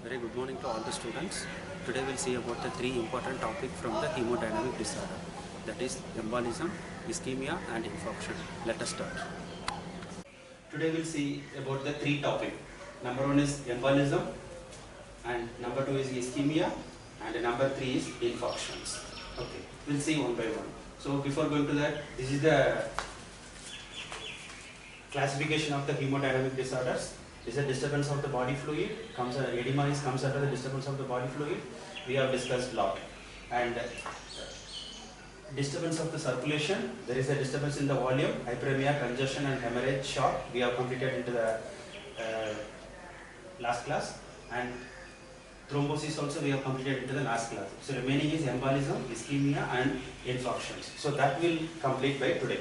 Very good morning to all the students. Today we'll see about the three important topics from the hemodynamic disorder, that is embolism, ischemia and infarction. Let us start. Today we'll see about the three topics. Number one is embolism, and number two is ischemia, and number three is infarctions. Okay, we'll see one by one. So before going to that, this is the classification of the hemodynamic disorders. This is a disturbance of the body fluid. Edema comes under the disturbance of the body fluid. We have discussed a lot. And disturbance of the circulation. There is a disturbance in the volume, hyperemia, congestion, and hemorrhage, shock. We have completed into the last class. And thrombosis also we have completed into the last class. So remaining is embolism, ischemia, and infarctions. So that will complete by today.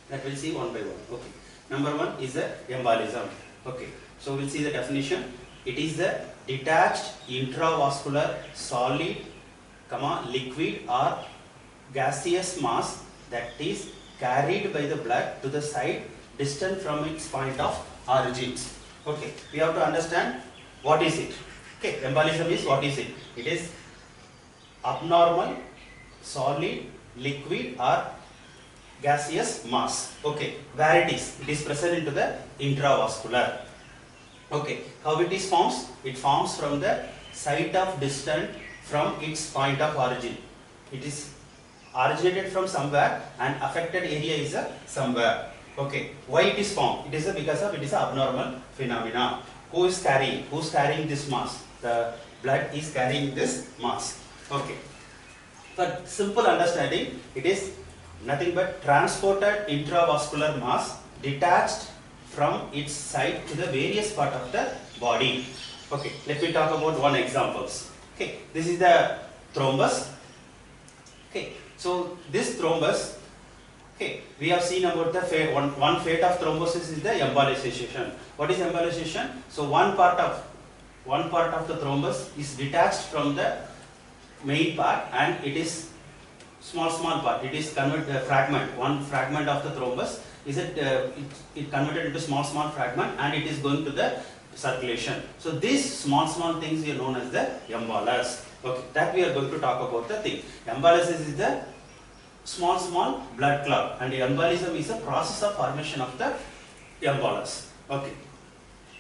That we'll see one by one. Okay. Number one is the embolism. Okay, so we'll see the definition. It is the detached intravascular solid, liquid or gaseous mass that is carried by the blood to the site distant from its point of origins. Okay, we have to understand what is it. Okay, embolism is what is it? It is abnormal solid, liquid or gaseous mass. Okay, where it is present into the intravascular. Okay, how it is forms? It forms from the site of distant from its point of origin. It is originated from somewhere and affected area is somewhere. Okay, why it is formed? It is because of it is a abnormal phenomena. Who is carrying? Who is carrying this mass? The blood is carrying this mass. Okay, for simple understanding, it is nothing but transported intravascular mass detached from its site to the various part of the body. Okay, let me talk about one examples. Okay, this is the thrombus. Okay, so this thrombus, okay, we have seen about the one fate of thrombosis is the embolization. What is embolization? So one part of the thrombus is detached from the main part and it is small part. It is converted fragment. One fragment of the thrombus is it converted into small fragment and it is going to the circulation. So these small things are known as the embolus. Okay, that we are going to talk about the thing. Embolus is the small blood clot and embolism is a process of formation of the embolus. Okay,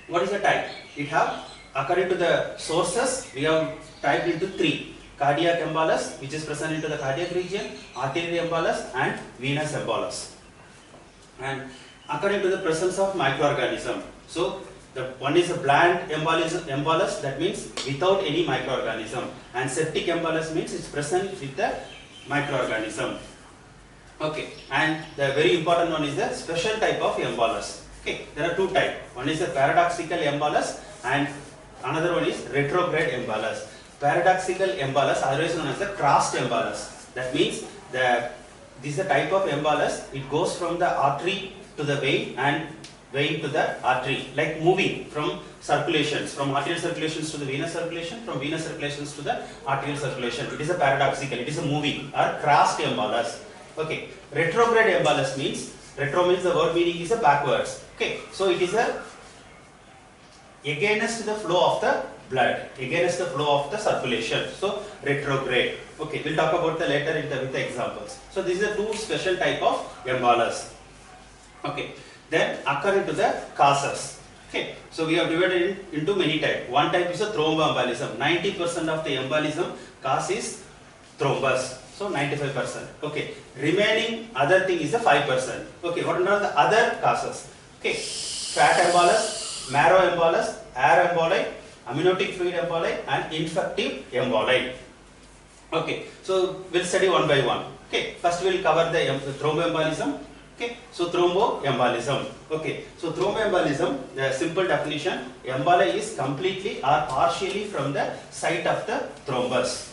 what is the type? It have, according to the sources, we have typed into three. Cardiac embolus, which is present into the cardiac region, arterial embolus and venous embolus. And according to the presence of microorganism. So the one is a bland embolus, that means without any microorganism, and septic embolus means it's present with the microorganism. Okay, and the very important one is the special type of embolus. Okay, there are two types. One is the paradoxical embolus and another one is retrograde embolus. Paradoxical embolus, otherwise known as the crossed embolus. That means this is the type of embolus. It goes from the artery to the vein and vein to the artery, like moving from circulations, from arterial circulations to the venous circulation, from venous circulations to the arterial circulation. It is a paradoxical. It is a moving or crossed embolus. Okay. Retrograde embolus means, retro means the word meaning is a backwards. Okay. So it is a against the flow of the blood, against the flow of the circulation. So retrograde. Okay, we'll talk about the later with the examples. So these are two special type of embolus. Okay, then according to the causes. Okay, so we have divided it into many types. One type is a thromboembolism. 90% of the embolism cause is thrombus. So 95%. Okay, remaining other thing is the 5%. Okay, what are the other causes? Okay, fat embolus, marrow embolus, air emboli, amniotic fluid emboli and infective emboli. Okay, so we'll study one by one. Okay, first we'll cover the thromboembolism. Okay, so thromboembolism. Okay, so thromboembolism, the simple definition, emboli is completely or partially from the site of the thrombus.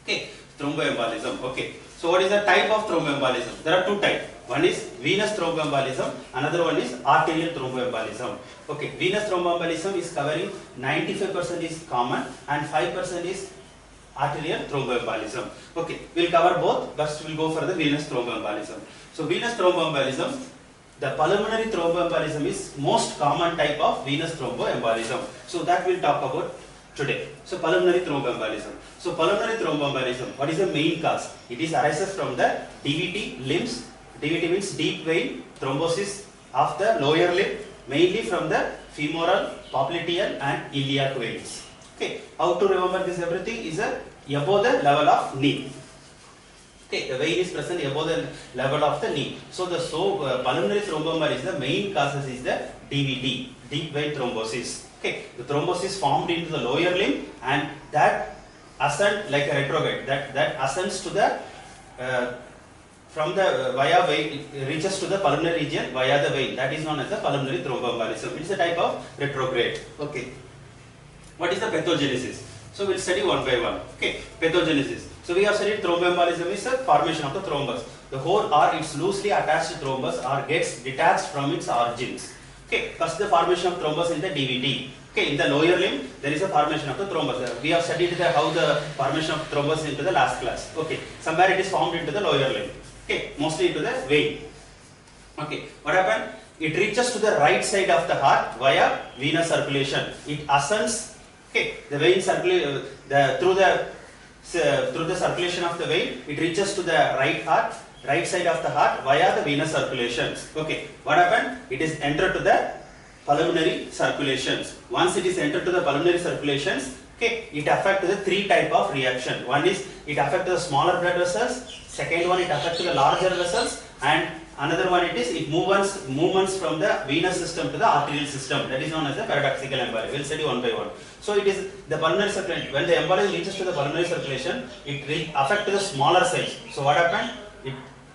Okay, thromboembolism. Okay, so what is the type of thromboembolism? There are two types. One is venous thromboembolism, another one is arterial thromboembolism. Okay, venous thromboembolism is covering 95% is common and 5% is arterial thromboembolism. Okay, we'll cover both. First we'll go for the venous thromboembolism. So venous thromboembolism, the pulmonary thromboembolism is most common type of venous thromboembolism. So that we'll talk about today. So pulmonary thromboembolism. So pulmonary thromboembolism, what is the main cause? It is arises from the DVT limbs. DVT means deep vein thrombosis of the lower limb, mainly from the femoral, popliteal and iliac veins. Okay, how to remember this everything is above the level of knee. Okay, the vein is present above the level of the knee. So the pulmonary thromboembolism, the main causes is the DVT, deep vein thrombosis. Okay, the thrombosis formed into the lower limb and that ascend like a retrograde. That ascends to the from the via vein, reaches to the pulmonary region via the vein. That is known as the pulmonary thromboembolism. It is a type of retrograde. Okay. What is the pathogenesis? So we'll study one by one. Okay, pathogenesis. So we have studied thromboembolism is a formation of the thrombus. The whole or its loosely attached thrombus or gets detached from its origins. Okay, first the formation of thrombus in the DVT. Okay, in the lower limb there is a formation of the thrombus. We have studied how the formation of thrombus into the last class. Okay, somewhere it is formed into the lower limb. Okay, mostly into the vein. Okay, what happened? It reaches to the right side of the heart via venous circulation. It ascends. Okay, the vein circulate through the circulation of the vein. It reaches to the right side of the heart via the venous circulations. Okay, what happened? It is entered to the pulmonary circulations. Once it is entered to the pulmonary circulations, okay, it affects the three type of reaction. One is it affects the smaller blood vessels. Second one, it affects the larger vessels, and another one it movements from the venous system to the arterial system. That is known as the paradoxical embolism. We'll study one by one. So it is the pulmonary circulation. When the embolism reaches to the pulmonary circulation, it affects the smaller size. So what happened?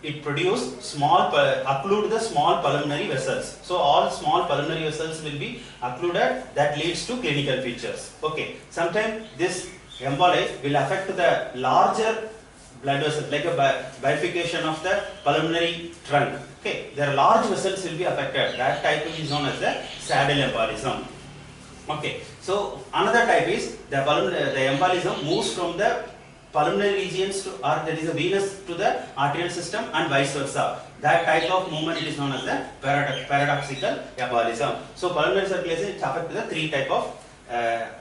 It produces occlude the small pulmonary vessels. So all small pulmonary vessels will be occluded. That leads to clinical features. Okay. Sometimes this emboli will affect the larger blood vessels, like a bifurcation of the pulmonary trunk. Okay, their large vessels will be affected. That type is known as the saddle embolism. Okay, so another type is the embolism moves from the pulmonary regions to, or there is a venous to the arterial system and vice versa. That type of movement is known as the paradoxical embolism. So pulmonary circulation is affected to the three type of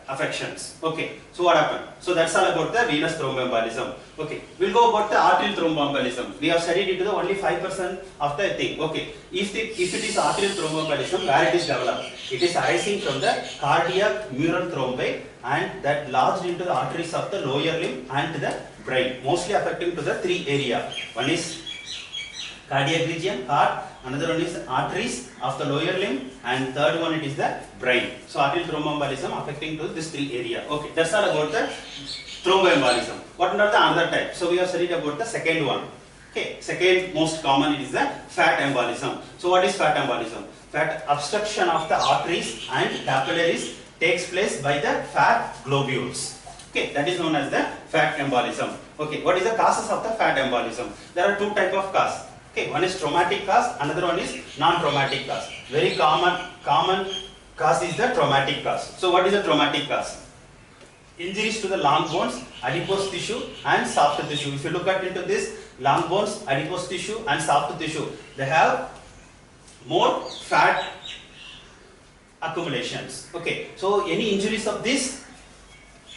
affections. Okay, so what happened? So that's all about the venous thromboembolism. Okay, we'll go about the arterial thromboembolism. We have studied it to the only 5% of the thing. Okay, if it is arterial thromboembolism, where it is developed? It is arising from the cardiac mural thrombi and that lodged into the arteries of the lower limb and the brain, mostly affecting to the three areas. One is cardiac region, heart, another one is arteries of the lower limb, and third one it is the brain. So arterial thromboembolism affecting to this three area. Okay, that's all about the thromboembolism. What about the other type? So we have studied about the second one. Okay, second most common is the fat embolism. So what is fat embolism? Fat obstruction of the arteries and capillaries takes place by the fat globules. Okay, that is known as the fat embolism. Okay, what is the causes of the fat embolism? There are two type of causes. Okay, one is traumatic cause, another one is non-traumatic cause. Very common cause is the traumatic cause. So what is the traumatic cause? Injuries to the long bones, adipose tissue and soft tissue. If you look at into this, long bones, adipose tissue and soft tissue, they have more fat accumulations. Okay, so any injuries of this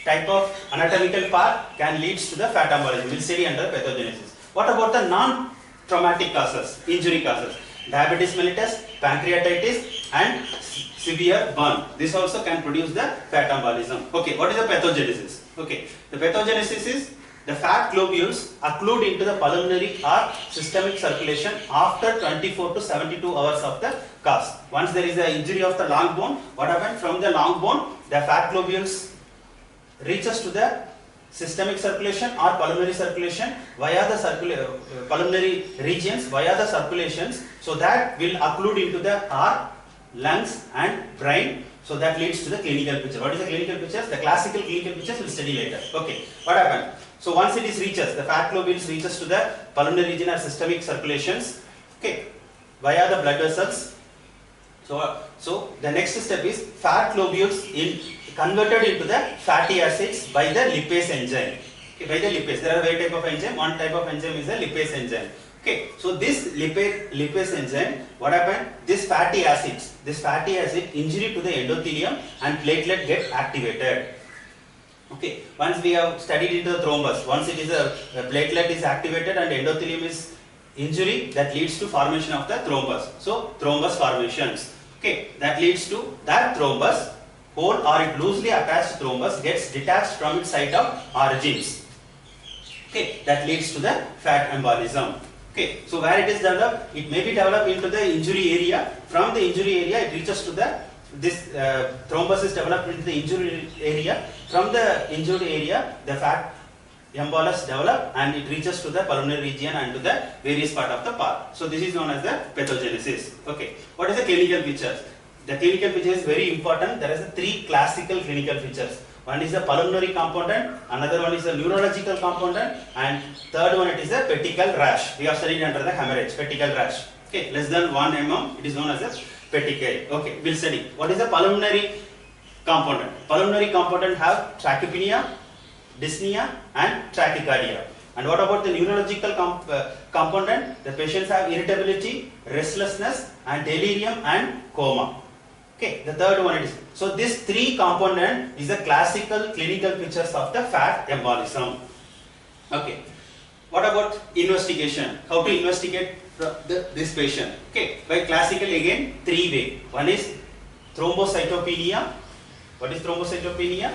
type of anatomical part can lead to the fat embolism. We'll study under pathogenesis. What about the non-traumatic causes, injury causes? Diabetes mellitus, pancreatitis and severe burn. This also can produce the fat embolism. Okay, what is the pathogenesis? Okay, the pathogenesis is the fat globules occlude into the pulmonary or systemic circulation after 24 to 72 hours of the cause. Once there is an injury of the long bone, what happens? From the long bone, the fat globules reaches to the systemic circulation or pulmonary circulation via the pulmonary regions, via the circulations, so that will occlude into the heart, lungs and brain. So that leads to the clinical picture. What is the clinical pictures? The classical clinical pictures we'll study later. Okay, what happened? So once it is reaches, the fat globules reaches to the pulmonary region or systemic circulations, okay, via the blood vessels. So the next step is fat globules converted into the fatty acids by the lipase enzyme. Okay, by the lipase, there are various type of enzyme. One type of enzyme is the lipase enzyme. Okay, so this lipase enzyme, what happened? This fatty acid injury to the endothelium and platelet get activated. Okay, once we have studied into the thrombus, once it is a platelet is activated and endothelium is injury, that leads to formation of the thrombus. So thrombus formations. Okay, that leads to that thrombus, whole or it loosely attached thrombus gets detached from its site of origins. Okay, that leads to the fat embolism. Okay, so where it is developed, it may be developed into the injury area. From the injury area, it reaches to the thrombus is developed into the injury area. From the injured area, the fat embolus develop and it reaches to the pulmonary region and to the various part of the part. So this is known as the pathogenesis. Okay, what is the clinical features? The clinical feature is very important. There is three classical clinical features. One is the pulmonary component, another one is the neurological component, and third one it is the petechial rash. We have studied under the hemorrhage, petechial rash. Okay, less than 1 mm, it is known as a petechiae. Okay, we'll study. What is the pulmonary component? Pulmonary component have trachopnea, dyspnea and tachycardia. And what about the neurological component? The patients have irritability, restlessness and delirium and coma. Okay, the third one is. So this three component is the classical clinical features of the fat embolism. Okay, what about investigation? How to investigate this patient? Okay, by classical again three way. One is thrombocytopenia. What is thrombocytopenia?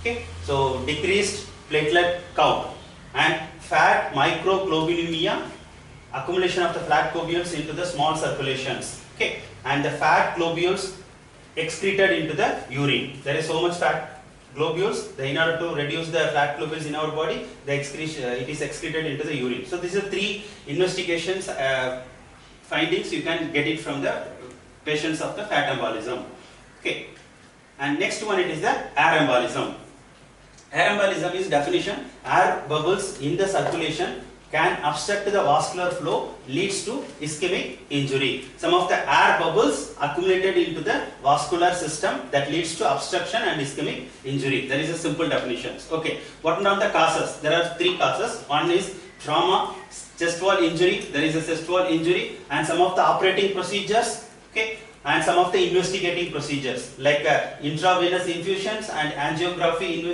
Okay, so decreased platelet count and fat microglobulinemia, accumulation of the fat globules into the small circulations. Okay, and the fat globules excreted into the urine. There is so much fat globules. In order to reduce the fat globules in our body, it is excreted into the urine. So these are three investigations findings you can get it from the patients of the fat embolism. Okay, and next one it is the air embolism. Air embolism is definition: air bubbles in the circulation can obstruct the vascular flow, leads to ischemic injury. Some of the air bubbles accumulated into the vascular system that leads to obstruction and ischemic injury. That is a simple definition. Okay, what are the causes? There are three causes. One is trauma, chest wall injury. There is a chest wall injury, and some of the operating procedures. Okay, and some of the investigating procedures like intravenous infusions and angiography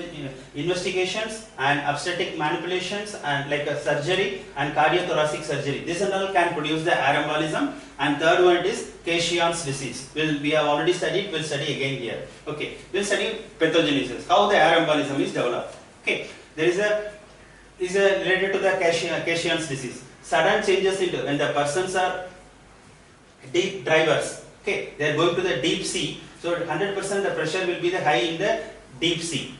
investigations and obstetric manipulations and like surgery and cardiothoracic surgery. This and all can produce the air embolism. And third one is Cashion's disease. We have already studied, we'll study again here. Okay, we'll study pathogenesis, how the air embolism is developed. Okay, there is a related to the Cashion's disease. Sudden changes into when the persons are deep drivers. Okay, they are going to the deep sea, so 100% the pressure will be the high in the deep sea.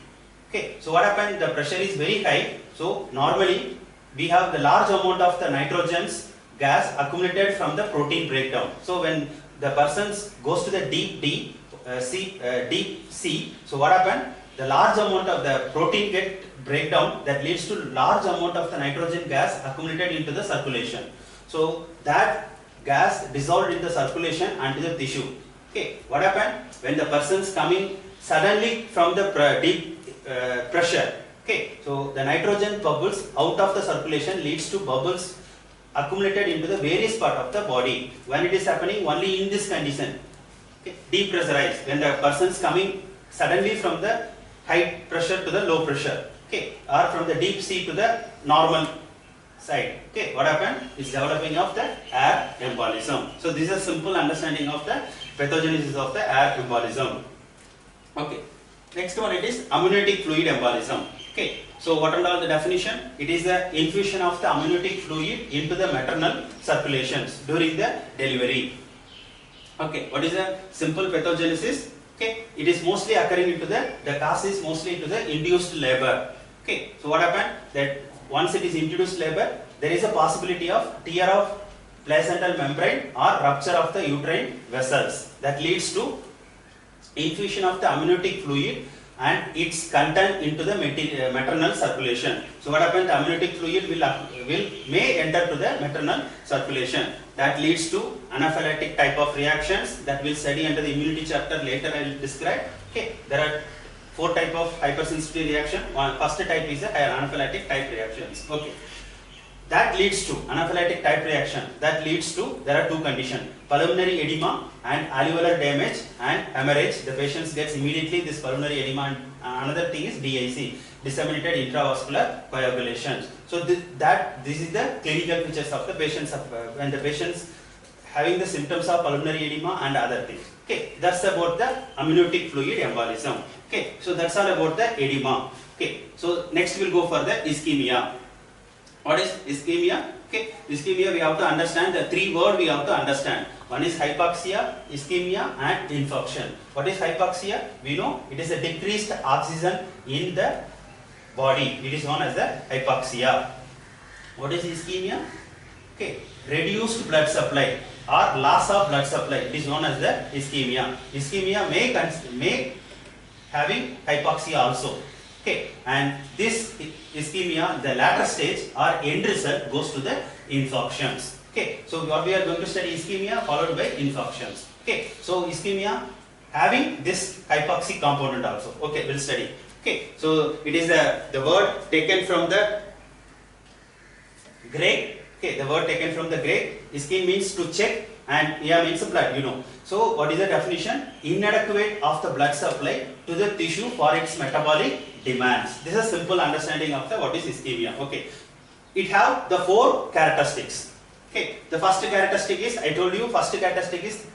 Okay, so what happens? The pressure is very high, so normally we have the large amount of the nitrogen's gas accumulated from the protein breakdown. So when the person goes to the deep sea, so what happens? The large amount of the protein get breakdown, that leads to large amount of the nitrogen gas accumulated into the circulation. So that gas dissolved in the circulation and to the tissue. Okay, what happened when the person's coming suddenly from the deep pressure? Okay, so the nitrogen bubbles out of the circulation leads to bubbles accumulated into the various part of the body. When it is happening only in this condition, okay, depressurized, when the person's coming suddenly from the high pressure to the low pressure, okay, or from the deep sea to the normal side. Okay, what happened is developing of the air embolism. So this is a simple understanding of the pathogenesis of the air embolism. Okay, next one it is amniotic fluid embolism. Okay, so what are all the definition? It is the infusion of the amniotic fluid into the maternal circulations during the delivery. Okay, what is the simple pathogenesis? Okay, it is mostly occurring into the cause is mostly into the induced labor. Okay, so what happened that once it is introduced labor, there is a possibility of tear of placental membrane or rupture of the uterine vessels that leads to infusion of the amniotic fluid and its content into the maternal circulation. So what happens? The amniotic fluid may enter to the maternal circulation. That leads to anaphylactic type of reactions that we'll study under the immunity chapter later. I will describe. Okay, there are 4 types of hypersensitivity reaction. First type is the anaphylactic type reactions. Okay. that leads to anaphylactic type reaction. That leads to, there are two conditions, pulmonary edema and alveolar damage and hemorrhage. The patient gets immediately this pulmonary edema, and another thing is DIC, disseminated intravascular coagulation. So this is the clinical features of the patients when the patients having the symptoms of pulmonary edema and other things. Okay, that's about the amniotic fluid embolism. Okay, so that's all about the edema. Okay, so next we'll go for the ischemia. What is ischemia? Okay, ischemia we have to understand the three words we have to understand. One is hypoxia, ischemia and infarction. What is hypoxia? We know it is a decreased oxygen in the body. It is known as the hypoxia. What is ischemia? Okay, reduced blood supply or loss of blood supply. It is known as the ischemia. Ischemia may having hypoxia also. Okay, and this ischemia, the latter stage or end result goes to the infarctions. Okay, so what we are going to study ischemia followed by infarctions. Okay, so ischemia having this hypoxic component also. Okay, we'll study. Okay, so it is the word taken from the Greek. Okay, the word taken from the Greek. Ischem means to check and ia means blood, you know. So what is the definition? Inadequate of the blood supply to the tissue for its metabolic demands. This is a simple understanding of the what is ischemia. Okay, it have the four characteristics. Okay, the first characteristic is, I told you, first characteristic is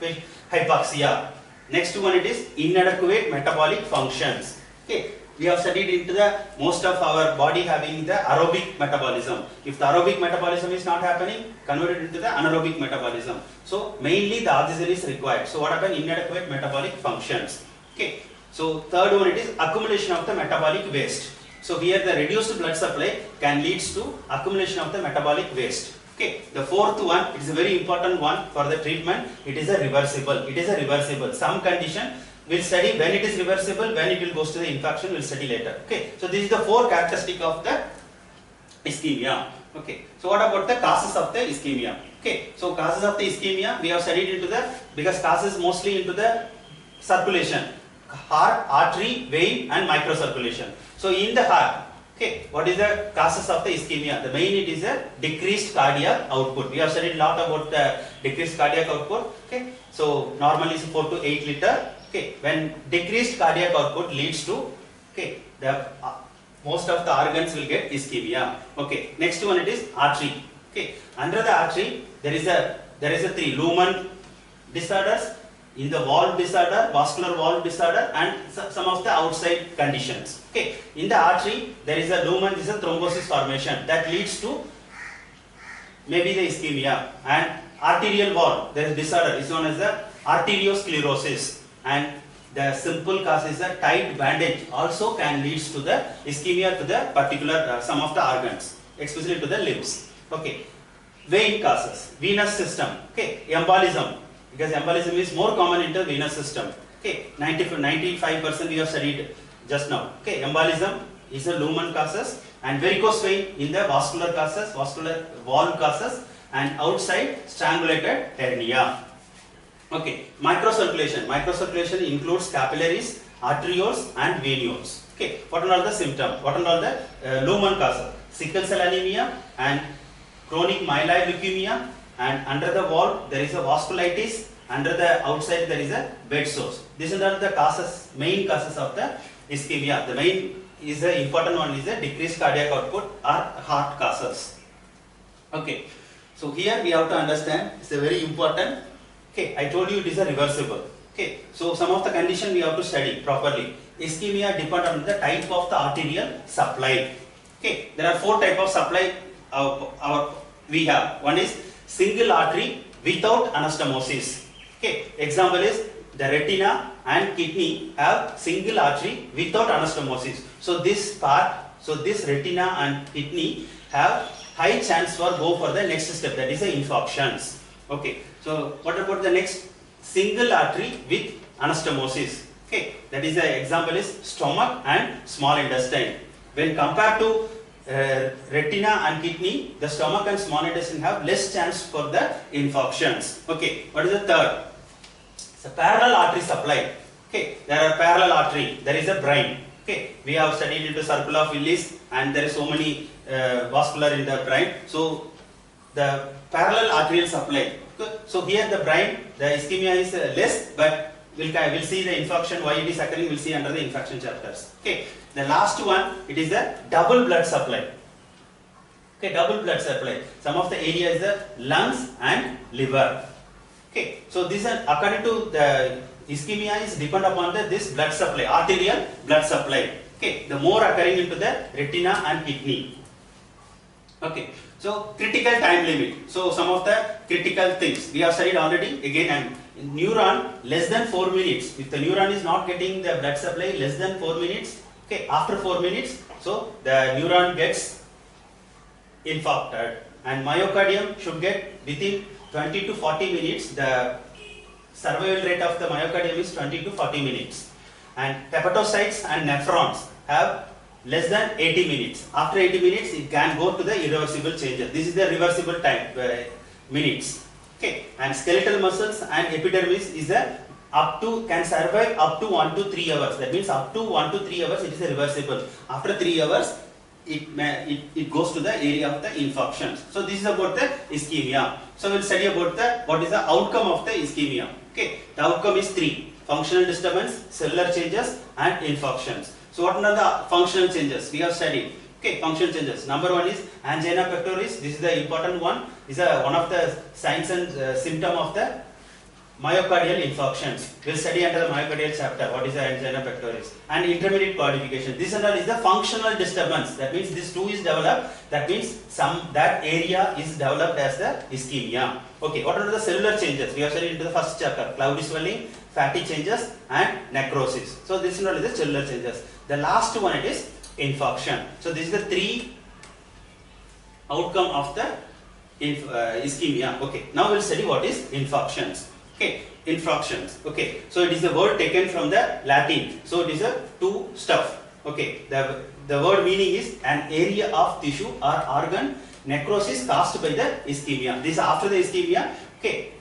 hypoxia. Next one, it is inadequate metabolic functions. Okay, we have studied into the most of our body having the aerobic metabolism. If the aerobic metabolism is not happening, converted into the anaerobic metabolism. So mainly the oxygen is required. So what happens? Inadequate metabolic functions. Okay. So third one, it is accumulation of the metabolic waste. So here the reduced blood supply can leads to accumulation of the metabolic waste. Okay. The fourth one, it is a very important one for the treatment. It is a reversible. It is a reversible. Some condition we'll study when it is reversible, when it will goes to the infection, we'll study later. Okay. So this is the four characteristic of the ischemia. Okay. So what about the causes of the ischemia? Okay. So causes of the ischemia we have studied into the, because causes mostly into the circulation, heart, artery, vein and microcirculation. So in the heart, okay, what is the causes of the ischemia? The main it is a decreased cardiac output. We have studied a lot about the decreased cardiac output. Okay. So normally is 4 to 8 liter. Okay, when decreased cardiac output leads to, okay, the most of the organs will get ischemia. Okay, next one it is artery. Okay, under the artery there is a three lumen disorders, in the valve disorder, vascular valve disorder, and some of the outside conditions. Okay, in the artery there is a lumen, this is a thrombosis formation that leads to maybe the ischemia, and arterial valve there is disorder is known as the arteriosclerosis. And the simple cause is a tight bandage also can leads to the ischemia to the particular some of the organs, especially to the limbs. Okay, vein causes, venous system. Okay, embolism, because embolism is more common in the venous system. Okay, 95% we have studied just now. Okay, embolism is a lumen causes, and varicose vein in the vascular causes, vascular valve causes, and outside strangulated hernia. Okay, microcirculation. Microcirculation includes capillaries, arterioles and venules. Okay, what are all the symptoms? What are all the lumen causes? Sickle cell anemia and chronic myeloid leukemia, and under the valve there is a vasculitis, under the outside there is a bed sores. These are the causes, main causes of the ischemia. The main is the important one is the decreased cardiac output or heart causes. Okay, so here we have to understand, it's a very important. Okay, I told you it is a reversible. Okay, so some of the condition we have to study properly. Ischemia depend on the type of the arterial supply. Okay, there are four type of supply we have. One is single artery without anastomosis. Okay, example is the retina and kidney have single artery without anastomosis. So this part, so this retina and kidney have high chance for go for the next step, that is the infarctions. Okay, so what about the next? Single artery with anastomosis. Okay, that is the example is stomach and small intestine. When compared to retina and kidney, the stomach and small intestine have less chance for the infarctions. Okay, what is the third? It's a parallel artery supply. Okay, there are parallel artery. There is a brain. Okay, we have studied into circle of Willis, and there is so many vascular in the brain. So the parallel arterial supply. Okay. So here the brain, the ischemia is less, but we'll see the infarction, why it is occurring, we'll see under the infarction chapters. Okay. The last one, it is the double blood supply. Okay, double blood supply. Some of the area is the lungs and liver. Okay, so this is according to the ischemia is depend upon this blood supply, arterial blood supply. Okay, the more occurring into the retina and kidney. Okay, so critical time limit. So some of the critical things we have studied already. Again, neuron less than 4 minutes. If the neuron is not getting the blood supply less than 4 minutes, okay, after 4 minutes, so the neuron gets infarcted, and myocardium should get within 20 to 40 minutes. The survival rate of the myocardium is 20 to 40 minutes, and hepatocytes and nephrons have less than 80 minutes. After 80 minutes, it can go to the irreversible changes. This is the reversible time, minutes. Okay, and skeletal muscles and epidermis is can survive up to 1 to 3 hours. That means up to 1 to 3 hours it is reversible. After 3 hours, it goes to the area of the infarctions. So this is about the ischemia. So we'll study about what is the outcome of the ischemia. Okay, the outcome is 3: functional disturbance, cellular changes, and infarctions. So what are the functional changes we have studied? Okay, functional changes. Number 1 is angina pectoris. This is the important one. This is one of the signs and symptom of the myocardial infarctions. We'll study under the myocardial chapter what is the angina pectoris, and intermediate claudication. This and all is the functional disturbance. That means this too is developed. That means that area is developed as the ischemia. Okay, what are the cellular changes? We have studied into the first chapter: cloudy swelling, fatty changes, and necrosis. So this and all is the cellular changes. The last one, it is infarction. So this is the 3 outcome of the ischemia. Okay, now we'll study what is infarctions. Okay, infarctions. Okay, so it is the word taken from the Latin. So it is a 2 stuff. Okay, the word meaning is an area of tissue or organ necrosis caused by the ischemia. This after the ischemia. Okay,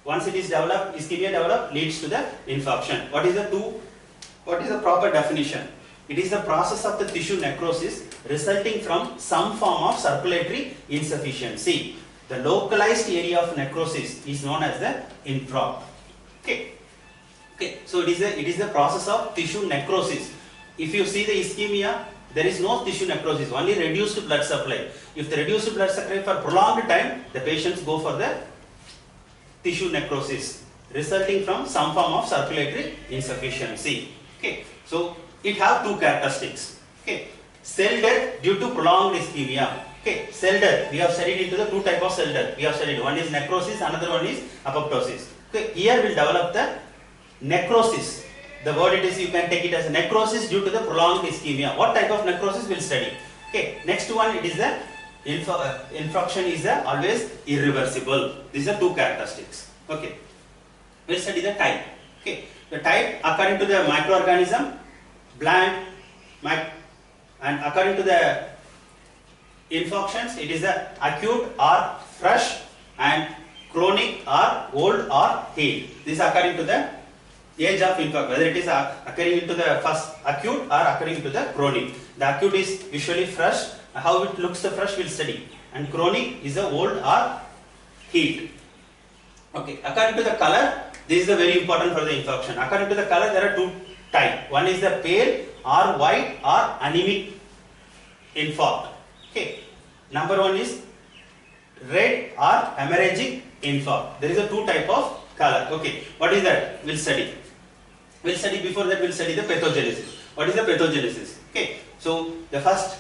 once it is developed, ischemia developed leads to the infarction. What is the proper definition? It is the process of the tissue necrosis resulting from some form of circulatory insufficiency. The localized area of necrosis is known as the infarct. Okay. Okay. So it is the process of tissue necrosis. If you see the ischemia, there is no tissue necrosis, only reduced blood supply. If the reduced blood supply for prolonged time, the patients go for the tissue necrosis resulting from some form of circulatory insufficiency. Okay. So it have 2 characteristics. Okay. Cell death due to prolonged ischemia. Okay, cell death. We have studied into the 2 type of cell death. We have studied, one is necrosis, another one is apoptosis. Okay, here we'll develop the necrosis. The word it is, you can take it as a necrosis due to the prolonged ischemia. What type of necrosis we'll study? Okay, next one, it is the infarction is always irreversible. These are 2 characteristics. Okay, we'll study the type. Okay, the type according to the microorganism, bland, and according to the infarctions, it is the acute or fresh, and chronic or old or healed. This is according to the age of infarct, whether it is occurring into the first acute or occurring into the chronic. The acute is usually fresh. How it looks the fresh we'll study, and chronic is the old or healed. Okay, according to the color, this is the very important for the infarction. According to the color, there are 2 types. One is the pale or white or anemic infarct. Okay, number 1 is red or hemorrhagic infarct. There is a 2 type of color. Okay, what is that? We'll study. Before that, we'll study the pathogenesis. What is the pathogenesis? Okay, so the first,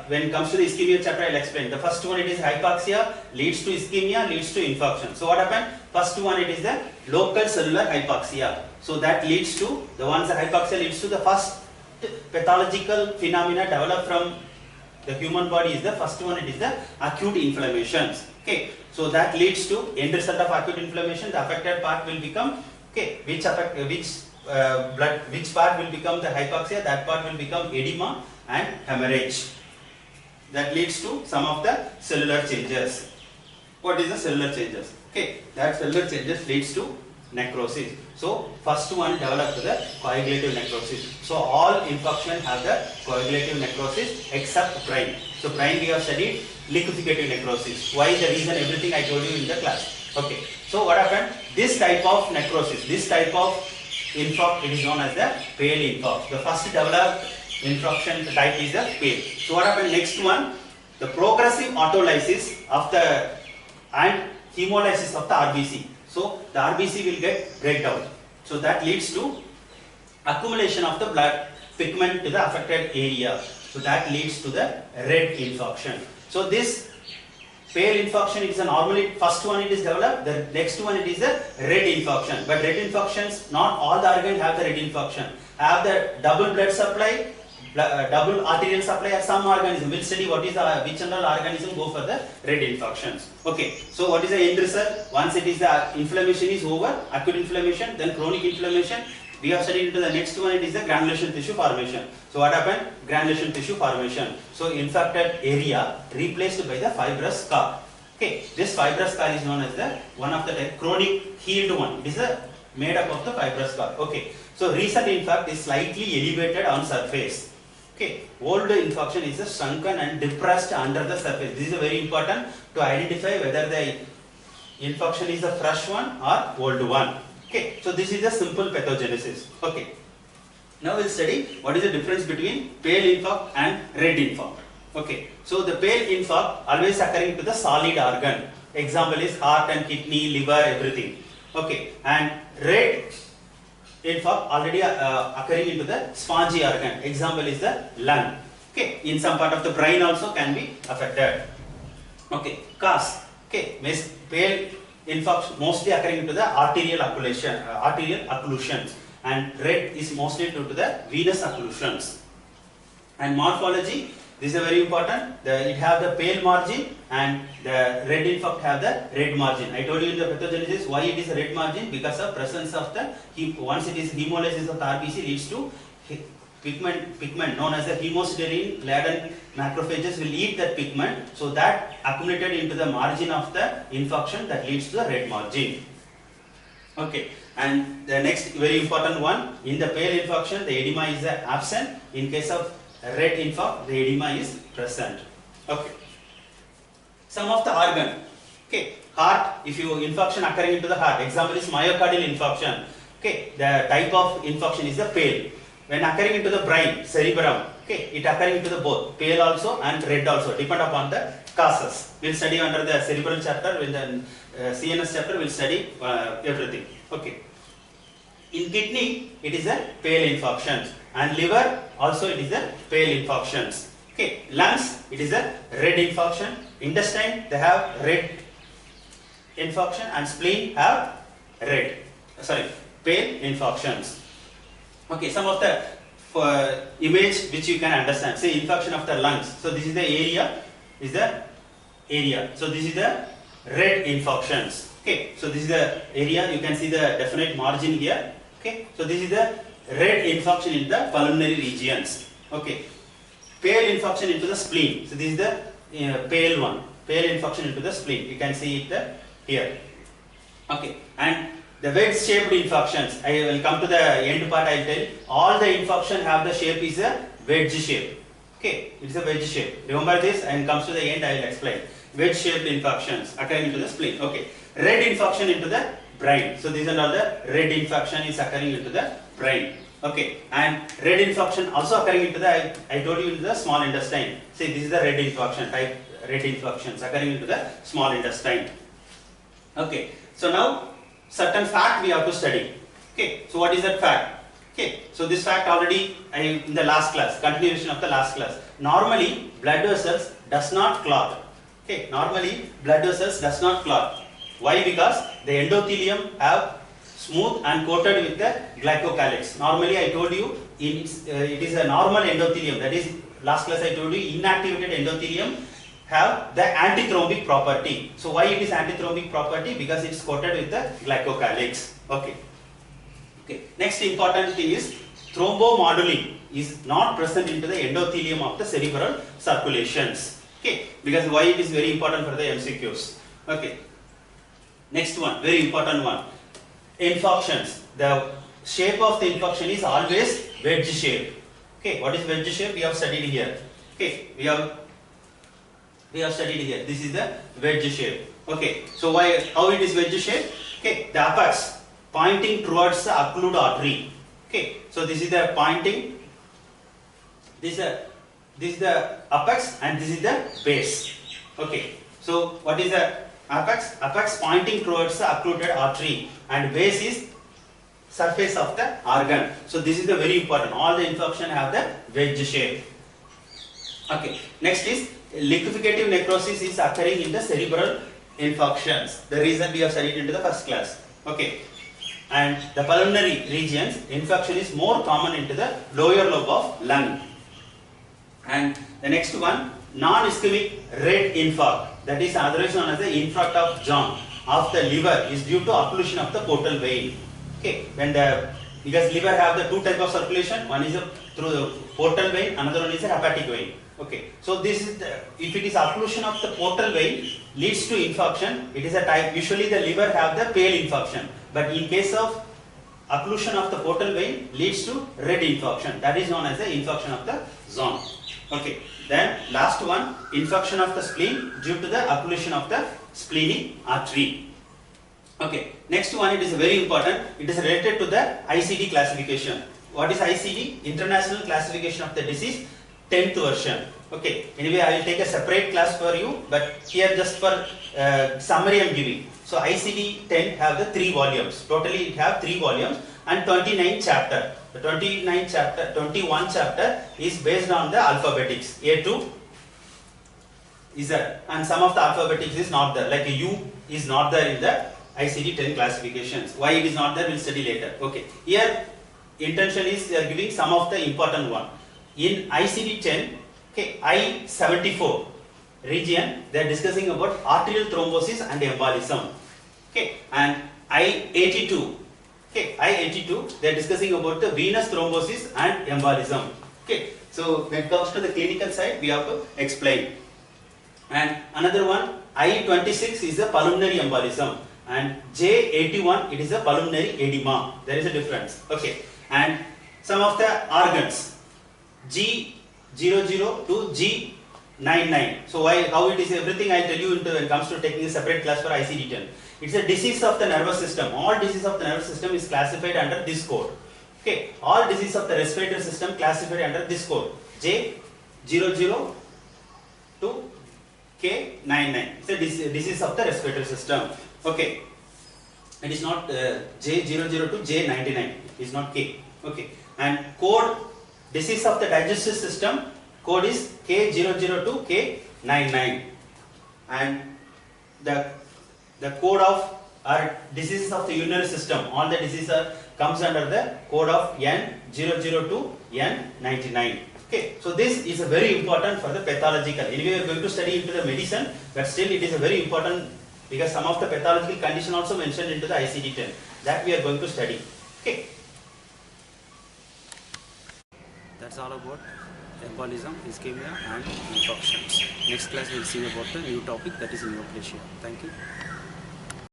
when it comes to the ischemia chapter, I'll explain. The first one, it is hypoxia leads to ischemia, leads to infarction. So what happened? First one, it is the local cellular hypoxia. So that leads to, the hypoxia leads to the first pathological phenomena developed from the human body is the first one, it is the acute inflammations. Okay, so that leads to end result of acute inflammation. The affected part will become, okay, which part will become the hypoxia, that part will become edema and hemorrhage. That leads to some of the cellular changes. What is the cellular changes? Okay, that cellular changes leads to necrosis. So first one developed the coagulative necrosis. So all infarction have the coagulative necrosis except brain. So brain we have studied liqueficative necrosis. Why? The reason everything I told you in the class. Okay. So what happened? This type of necrosis, this type of infarct, it is known as the pale infarct. The first developed infarction type is the pale. So what happened? Next one, the progressive autolysis of the and hemolysis of the RBC. So the RBC will get breakdown. So that leads to accumulation of the blood pigment to the affected area. So that leads to the red infarction. So this pale infarction is a normally first one it is developed, the next one it is a red infarction. But red infarctions, not all the organs have the red infarction. Have the double blood supply, double arterial supply at some organism. We'll study what is the which general organism go for the red infarctions. Okay, so what is the end result? Once it is the inflammation is over, acute inflammation, then chronic inflammation, we have studied into the next one, it is the granulation tissue formation. So what happened? Granulation tissue formation. So infected area replaced by the fibrous scar. Okay, this fibrous scar is known as the one of the type chronic healed one. It is made up of the fibrous scar. Okay, so recent infarct is slightly elevated on surface. Okay, old infarction is shrunken and depressed under the surface. This is very important to identify whether the infarction is a fresh one or old one. Okay, so this is a simple pathogenesis. Okay, now we'll study what is the difference between pale infarct and red infarct. Okay, so the pale infarct always occurring to the solid organ. Example is heart and kidney, liver, everything. Okay, and red infarct already occurring into the spongy organ. Example is the lung. Okay, in some part of the brain also can be affected. Okay, cause. Okay, pale infarct mostly occurring into the arterial occlusions, and red is mostly due to the venous occlusions. And morphology, this is very important. It have the pale margin and the red infarct have the red margin. I told you in the pathogenesis why it is a red margin, because of presence of the once it is hemolysis of the RBC leads to pigment known as the hemosiderin laden macrophages will eat that pigment, so that accumulated into the margin of the infarction that leads to the red margin. Okay, and the next very important one, in the pale infarction the edema is absent. In case of red infarct the edema is present. Okay, some of the organ. Okay, heart, if you infarction occurring into the heart, example is myocardial infarction. Okay, the type of infarction is the pale. When occurring into the brain, cerebrum, okay, it occurring into the both pale also and red also, depend upon the causes. We'll study under the cerebral chapter. In the CNS chapter we'll study everything. Okay, in kidney it is a pale infarction, and liver also it is a pale infarctions. Okay, lungs it is a red infarction. Intestine they have red infarction, and spleen have pale infarctions. Okay, some of the image which you can understand. Say infarction of the lungs. So this is the area. So this is the red infarctions. Okay, so this is the area. You can see the definite margin here. Okay, so this is the red infarction in the pulmonary regions. Okay, pale infarction into the spleen. So this is the pale one. Pale infarction into the spleen. You can see it here. Okay, and the wedge-shaped infarctions, I will come to the end part. I will tell. All the infarction have the shape is a wedge shape. Okay, it is a wedge shape. Remember this, and comes to the end I will explain. Wedge-shaped infarctions occurring into the spleen. Okay, red infarction into the brain. So these are all the red infarction is occurring into the brain. Okay, and red infarction also occurring into the I told you into the small intestine. See, this is the red infarction type. Red infractions occurring into the small intestine. Okay, so now certain fact we have to study. Okay, so what is that fact? Okay, so this fact already in the last class, continuation of the last class. Normally blood vessels does not clot. Okay, normally blood vessels does not clot. Why? Because the endothelium have smooth and coated with the glycocalyx. Normally I told you it is a normal endothelium, that is last class I told you inactivated endothelium have the antithrombic property. So why it is antithrombic property? Because it is coated with the glycocalyx. Okay. Okay. Next important thing is thrombomoduline is not present into the endothelium of the cerebral circulations. Okay. Because why it is very important for the MCQs. Okay. Next one, very important one. infarctions, the shape of the infarction is always wedge shape. Okay, what is wedge shape? We have studied here. Okay, we have studied here. This is the wedge shape. Okay, so how it is wedge shape? Okay, the apex pointing towards the occluded artery. Okay, so this is the pointing. This is the apex and this is the base. Okay, so what is the apex? Apex pointing towards the occluded artery and base is surface of the organ. So this is the very important. All the infarction have the wedge shape. Okay, next is liqueficative necrosis is occurring in the cerebral infarctions. The reason we have studied into the first class. Okay, and the pulmonary regions infarction is more common into the lower lobe of lung. And the next one, non-ischemic red infarct, that is otherwise known as the infarct of John of the liver, is due to occlusion of the portal vein. Okay, because liver have the two type of circulation, one is through the portal vein, another one is a hepatic vein. Okay, so this is if it is occlusion of the portal vein leads to infarction, it is a type. Usually the liver have the pale infarction, but in case of occlusion of the portal vein leads to red infarction. That is known as the infarction of the zone. Okay, then last one, infarction of the spleen due to the occlusion of the splenic artery. Okay, next one, it is very important. It is related to the ICD classification. What is ICD? International Classification of the Disease, 10th version. Okay, anyway, I will take a separate class for you, but here just for summary I am giving. So ICD-10 have the 3 volumes. Totally it have 3 volumes and 29 chapter. The 21 chapter is based on the alphabetics. A2 is there, and some of the alphabetics is not there. Like U is not there in the ICD-10 classifications. Why it is not there, we will study later. Okay, here intention is they are giving some of the important one. In ICD-10, okay, I-74 region, they are discussing about arterial thrombosis and embolism. Okay, and I-82, okay, I-82, they are discussing about the venous thrombosis and embolism. Okay, so when it comes to the clinical side, we have to explain. And another one, I-26 is the pulmonary embolism, and J-81, it is a pulmonary edema. There is a difference. Okay, and some of the organs, G00 to G99. So how it is, everything I tell you when it comes to taking a separate class for ICD-10. It's a disease of the nervous system. All disease of the nervous system is classified under this code. Okay, all disease of the respiratory system classified under this code, J00 to K99. It's a disease of the respiratory system. Okay, it is not J00 to J99. It is not K. Okay, and code disease of the digestive system, code is K00 to K99, and the code of diseases of the urinary system, all the diseases comes under the code of N00 to N99. Okay, so this is a very important for the pathological. Anyway, we are going to study into the medicine, but still it is a very important because some of the pathological condition also mentioned into the ICD-10 that we are going to study. Okay. That's all about embolism, ischemia and infarctions. Next class we will see about the new topic, that is neoplasia. Thank you.